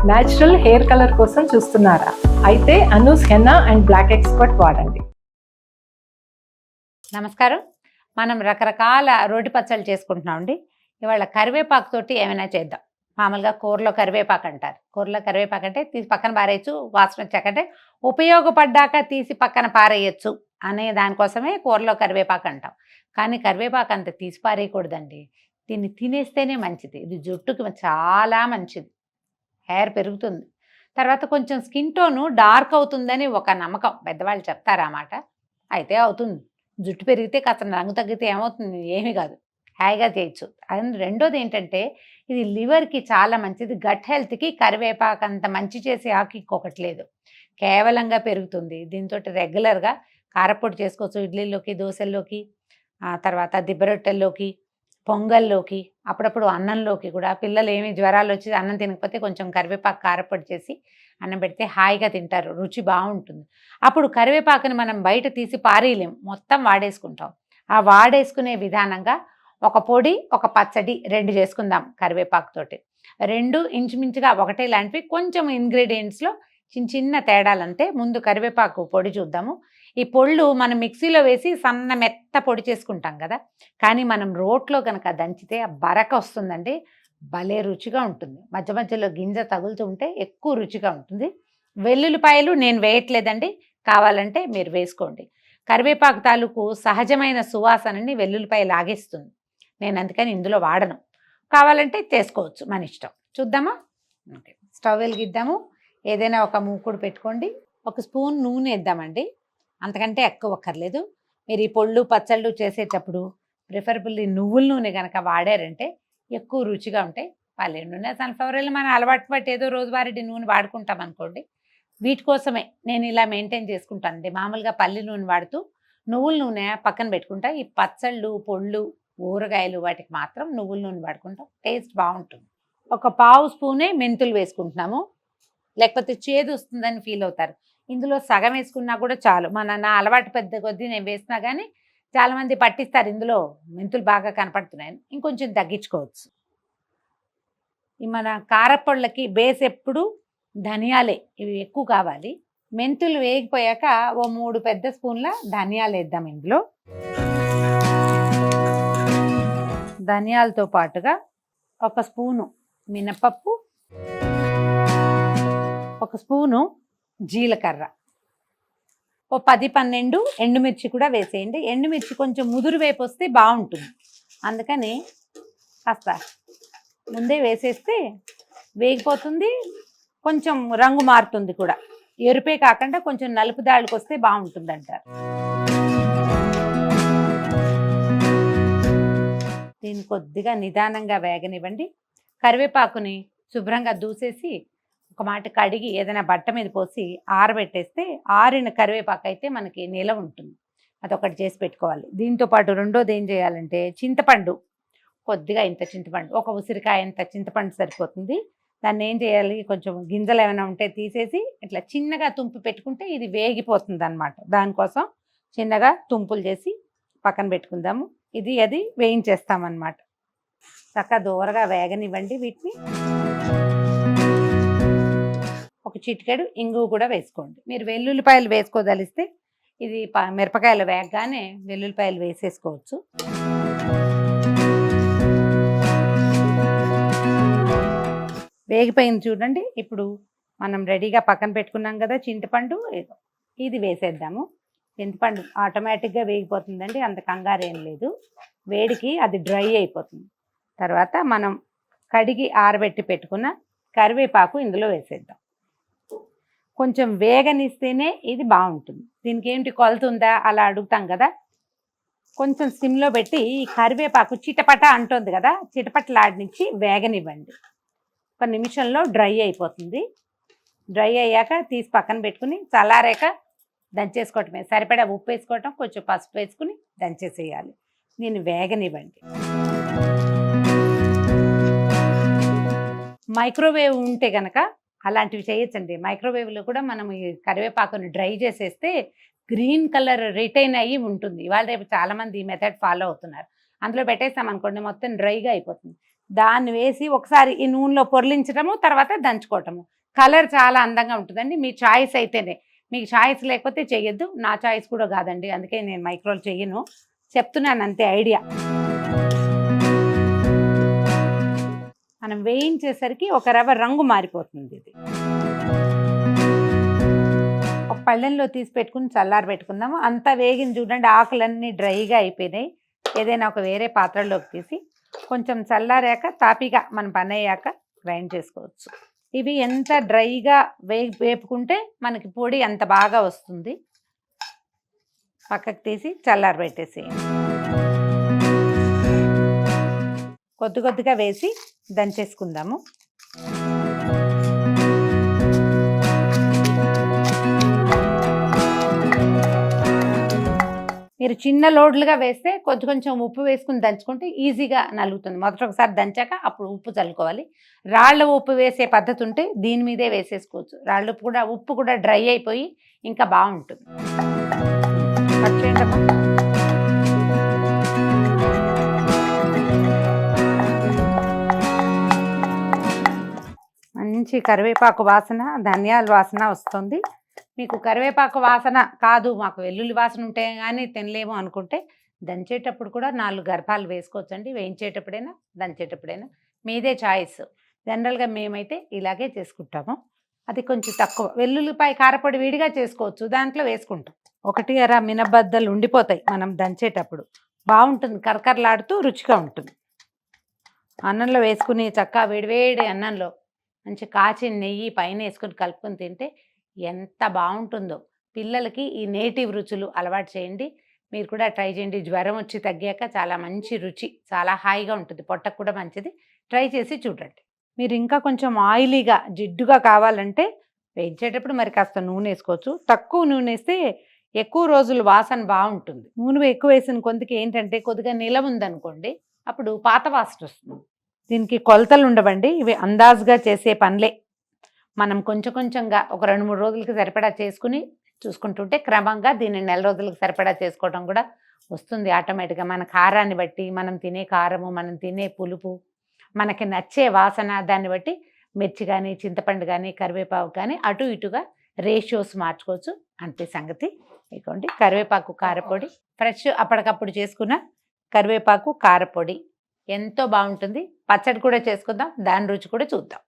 Natural hair colour కోసం చూస్తున్నారా? అయితే Anoos henna and black expert వాడండి. నమస్కారం. మనం రకరకాల రోటి పచ్చళ్ళు చేసుకుంటున్నాం అండి. ఇవాళ కరివేపాకు తోటి ఏమైనా చేద్దాం. మామూలుగా కూరలో కరివేపాకు అంటారు. కూరలో కరివేపాకు అంటే తీసి పక్కన పారేయచ్చు, వాసన వచ్చాకంటే ఉపయోగపడ్డాక తీసి పక్కన పారేయచ్చు అనే దానికోసమే కూరలో కరివేపాకు అంటాం. కానీ కరివేపాకు అంత తీసి పారేయకూడదండి. దీన్ని తినేస్తేనే మంచిది. ఇది జుట్టుకి చాలా మంచిది, హెయిర్ పెరుగుతుంది. తర్వాత కొంచెం స్కిన్ టోను డార్క్ అవుతుందని ఒక నమ్మకం, పెద్దవాళ్ళు చెప్తారు ఆ మాట. అయితే అవుతుంది. జుట్టు పెరిగితే కాస్త రంగు తగ్గితే ఏమవుతుంది? ఏమీ కాదు, హాయిగా చేయొచ్చు. అండ్ రెండోది ఏంటంటే ఇది లివర్కి చాలా మంచిది. గట్ హెల్త్కి కరివేపాకు అంత మంచి చేసే ఆకు ఇంకొకటి లేదు, కేవలంగా పెరుగుతుంది. దీంతో రెగ్యులర్గా కారపొడి చేసుకోవచ్చు, ఇడ్లీలోకి, దోశల్లోకి, తర్వాత దిబ్బరొట్టెల్లోకి, పొంగల్లోకి, అప్పుడప్పుడు అన్నంలోకి కూడా. పిల్లలు ఏమి జ్వరాలు వచ్చి అన్నం తినకపోతే కొంచెం కరివేపాకు కారపొడి చేసి అన్నం పెడితే హాయిగా తింటారు, రుచి బాగుంటుంది. అప్పుడు కరివేపాకుని మనం బయట తీసి పారేయలేం, మొత్తం వాడేసుకుంటాం. ఆ వాడేసుకునే విధానంగా ఒక పొడి, ఒక పచ్చడి రెండు చేసుకుందాం కరివేపాకుతోటి. రెండు ఇంచుమించుగా ఒకటే లాంటివి, కొంచెం ఇంగ్రీడియంట్స్లో చిన్న చిన్న తేడాలంతే. ముందు కరివేపాకు పొడి చూద్దాము. ఈ పొళ్ళు మనం మిక్సీలో వేసి సన్న మెత్త పొడి చేసుకుంటాం కదా, కానీ మనం రోట్లో కనుక దంచితే ఆ బరక వస్తుందండి, భలే రుచిగా ఉంటుంది. మధ్య మధ్యలో గింజ తగులుతూ ఉంటే ఎక్కువ రుచిగా ఉంటుంది. వెల్లుల్లిపాయలు నేను వేయట్లేదండి, కావాలంటే మీరు వేసుకోండి. కరివేపాకు తాలూకు సహజమైన సువాసనని వెల్లుల్లిపాయ లాగేస్తుంది, నేను అందుకని ఇందులో వాడను. కావాలంటే చేసుకోవచ్చు, మన ఇష్టం. చూద్దామా? ఓకే, స్టవ్ వెలిగిద్దాము. ఏదైనా ఒక మూకుడు పెట్టుకోండి. ఒక స్పూన్ నూనె వేద్దామండి, అంతకంటే ఎక్కువ అక్కర్లేదు. మీరు ఈ పొళ్ళు పచ్చళ్ళు చేసేటప్పుడు ప్రిఫరబుల్లీ నువ్వుల నూనె కనుక వాడారంటే ఎక్కువ రుచిగా ఉంటాయి. పల్లె నూనె, సన్ఫ్లవర్ ఆయిల్ మన అలవాటు పట్టి ఏదో రోజువారీ నూనె వాడుకుంటాం అనుకోండి. వీటి కోసమే నేను ఇలా మెయింటైన్ చేసుకుంటానండి. మామూలుగా పల్లి నూనె వాడుతూ నువ్వుల నూనె పక్కన పెట్టుకుంటా. ఈ పచ్చళ్ళు, పొళ్ళు, ఊరగాయలు వాటికి మాత్రం నువ్వుల నూనె వాడుకుంటాం, టేస్ట్ బాగుంటుంది. ఒక పావు స్పూనే మెంతులు వేసుకుంటున్నాము, లేకపోతే చేదు వస్తుందని ఫీల్ అవుతారు. ఇందులో సగం వేసుకున్నా కూడా చాలు. నా అలవాటు పెద్ద కొద్దీ నేను వేసినా కానీ చాలామంది పట్టిస్తారు, ఇందులో మెంతులు బాగా కనపడుతున్నాయని. ఇంకొంచెం తగ్గించుకోవచ్చు. ఈ మన కారపళ్ళకి బేస్ ఎప్పుడు ధనియాలే, ఇవి ఎక్కువ కావాలి. మెంతులు వేగిపోయాక ఓ 3 పెద్ద స్పూన్ల ధనియాలు వేద్దాం ఇందులో. ధనియాలతో పాటుగా ఒక స్పూను మినపప్పు, ఒక స్పూను జీలకర్ర, ఓ 10-12 ఎండుమిర్చి కూడా వేసేయండి. ఎండుమిర్చి కొంచెం ముదురు వేపు వస్తే బాగుంటుంది, అందుకని కాస్త ముందే వేసేస్తే వేగిపోతుంది, కొంచెం రంగు మారుతుంది కూడా. ఎరుపే కాకుండా కొంచెం నలుపు దాళ్ళకి వస్తే బాగుంటుంది అంటారు. దీన్ని కొద్దిగా నిదానంగా వేగనివ్వండి. కరివేపాకుని శుభ్రంగా దూసేసి ఒక మాట కడిగి ఏదైనా బట్ట మీద పోసి ఆరబెట్టేస్తే, ఆరిన కరివేపాకు అయితే మనకి నిలవ ఉంటుంది. అదొకటి చేసి పెట్టుకోవాలి. దీంతో పాటు రెండోది ఏం చేయాలంటే చింతపండు, కొద్దిగా ఇంత చింతపండు, ఒక ఉసిరికాయ ఇంత చింతపండు సరిపోతుంది. దాన్ని ఏం చేయాలి, కొంచెం గింజలు ఏమైనా ఉంటే తీసేసి ఇట్లా చిన్నగా తుంపి పెట్టుకుంటే ఇది వేగిపోతుంది అన్నమాట. దానికోసం చిన్నగా తుంపులు చేసి పక్కన పెట్టుకుందాము. ఇది అది వేయించేస్తామన్నమాట. చక్కగా దూరగా వేగనివ్వండి వీటిని. ఒక చిటికెడు ఇంగువ కూడా వేసుకోండి. మీరు వెల్లుల్లిపాయలు వేసుకోదలిస్తే ఇది మిరపకాయలు వేగగానే వెల్లుల్లిపాయలు వేసేసుకోవచ్చు. వేగిపోయింది చూడండి. ఇప్పుడు మనం రెడీగా పక్కన పెట్టుకున్నాం కదా చింతపండు, ఇది వేసేద్దాము. చింతపండు ఆటోమేటిక్గా వేగిపోతుందండి, అంత కంగారు ఏం లేదు. వేడికి అది డ్రై అయిపోతుంది. తర్వాత మనం కడిగి ఆరబెట్టి పెట్టుకున్న కరివేపాకు ఇందులో వేసేద్దాం. కొంచెం వేగనిస్తేనే ఇది బాగుంటుంది. దీనికి ఏంటి కొలత ఉందా అలా అడుగుతాం కదా, కొంచెం సిమ్లో పెట్టి ఈ కరివేపాకు చిటపట అంటుంది కదా, చిటపటలాడినిచ్చి వేగనివ్వండి. ఒక నిమిషంలో డ్రై అయిపోతుంది. డ్రై అయ్యాక తీసి పక్కన పెట్టుకుని చల్లారాక దంచేసుకోవటమే. సరిపడా ఉప్పు వేసుకోవటం, కొంచెం పసుపు వేసుకుని దంచేసేయాలి. దీన్ని వేగనివ్వండి. మైక్రోవేవ్ ఉంటే కనుక అలాంటివి చేయొచ్చండి. మైక్రోవేవ్లో కూడా మనం ఈ కరివేపాకుని డ్రై చేసేస్తే గ్రీన్ కలర్ రిటైన్ అయ్యి ఉంటుంది. ఇవాళ రేపు చాలామంది ఈ మెథడ్ ఫాలో అవుతున్నారు. అందులో పెట్టేస్తాం అనుకోండి మొత్తం డ్రైగా అయిపోతుంది. దాన్ని వేసి ఒకసారి ఈ నూనెలో పొర్లించడము, తర్వాత దంచుకోవటము. కలర్ చాలా అందంగా ఉంటుందండి. మీ చాయిస్ అయితేనే, మీకు చాయిస్ లేకపోతే చెయ్యొద్దు. నా చాయిస్ కూడా కాదండి, అందుకే నేను మైక్రోలు చెయ్యను, చెప్తున్నాను అంతే ఐడియా. మనం వేయించేసరికి ఒక రవ్వ రంగు మారిపోతుంది. ఇది ఒక పళ్ళెంలో తీసి పెట్టుకుని చల్లారి పెట్టుకుందాము. అంతా వేగింది చూడండి, ఆకులన్నీ డ్రైగా అయిపోయినాయి. ఏదైనా ఒక వేరే పాత్రలోకి తీసి కొంచెం చల్లారాక తాపిగా మన పని అయ్యాక గ్రైండ్ చేసుకోవచ్చు. ఇవి ఎంత డ్రైగా వేపుకుంటే మనకి పొడి అంత బాగా వస్తుంది. పక్కకు తీసి చల్లారి పెట్టేసేయండి. కొద్ది కొద్దిగా వేసి దంచేసుకుందాము. మీరు చిన్న లోడ్లుగా వేస్తే కొంచెం ఉప్పు వేసుకుని దంచుకుంటే ఈజీగా నలుగుతుంది. మొదట ఒకసారి దంచాక అప్పుడు ఉప్పు చల్లుకోవాలి. రాళ్ళ ఉప్పు వేసే పద్ధతి ఉంటే దీని మీదే వేసేసుకోవచ్చు. రాళ్ళ ఉప్పు కూడా డ్రై అయిపోయి ఇంకా బాగుంటుంది. కట్ చేయండమ్మా. మంచి కరివేపాకు వాసన, ధనియాల వాసన వస్తుంది. మీకు కరివేపాకు వాసన కాదు, మాకు వెల్లుల్లి వాసన ఉంటే కానీ తినలేము అనుకుంటే దంచేటప్పుడు కూడా 4 గర్భాలు వేసుకోవచ్చండి. వేయించేటప్పుడైనా దంచేటప్పుడైనా మీదే చాయిస్. జనరల్గా మేమైతే ఇలాగే చేసుకుంటాము. అది కొంచెం తక్కువ. వెల్లుల్లిపాయ కారపొడి విడిగా చేసుకోవచ్చు, దాంట్లో వేసుకుంటాం. 1 మినబద్దలు ఉండిపోతాయి మనం దంచేటప్పుడు. బాగుంటుంది, కరకరలాడుతూ రుచిగా ఉంటుంది. అన్నంలో వేసుకుని చక్కగా వేడివేడి అన్నంలో మంచి కాచిన నెయ్యి పైన వేసుకుని కలుపుకొని తింటే ఎంత బాగుంటుందో. పిల్లలకి ఈ నేటివ్ రుచులు అలవాటు చేయండి. మీరు కూడా ట్రై చేయండి. జ్వరం వచ్చి తగ్గాక చాలా మంచి రుచి, చాలా హాయిగా ఉంటుంది, పొట్టకు కూడా మంచిది. ట్రై చేసి చూడండి. మీరు ఇంకా కొంచెం ఆయిలీగా జిడ్డుగా కావాలంటే వేయించేటప్పుడు మరి కాస్త నూనె వేసుకోవచ్చు. తక్కువ నూనె వేస్తే ఎక్కువ రోజులు వాసన బాగుంటుంది. నూనె ఎక్కువ వేసిన కొంతకి ఏంటంటే కొద్దిగా నిలవ ఉందనుకోండి, అప్పుడు పాత వాసన వస్తుంది. దీనికి కొలతలు ఉండవండి, ఇవి అందాజుగా చేసే పనులే. మనం కొంచెంగా ఒక 2-3 రోజులకి సరిపడా చేసుకుని చూసుకుంటుంటే క్రమంగా దీన్ని 1 నెల రోజులకు సరిపడా చేసుకోవడం కూడా వస్తుంది ఆటోమేటిక్గా. మన కారాన్ని బట్టి, మనం తినే కారము, మనం తినే పులుపు, మనకి నచ్చే వాసన, దాన్ని బట్టి మిర్చి కానీ, చింతపండు కానీ, కరివేపాకు కానీ అటు ఇటుగా రేషియోస్ మార్చుకోవచ్చు. అంతే సంగతి. ఇదిగోండి కరివేపాకు కారపొడి, ఫ్రెష్ అప్పటికప్పుడు చేసుకున్న కరివేపాకు కారపొడి ఎంతో బాగుంటుంది. పచ్చడి కూడా చేసుకుందాం, దాని రుచి కూడా చూద్దాం.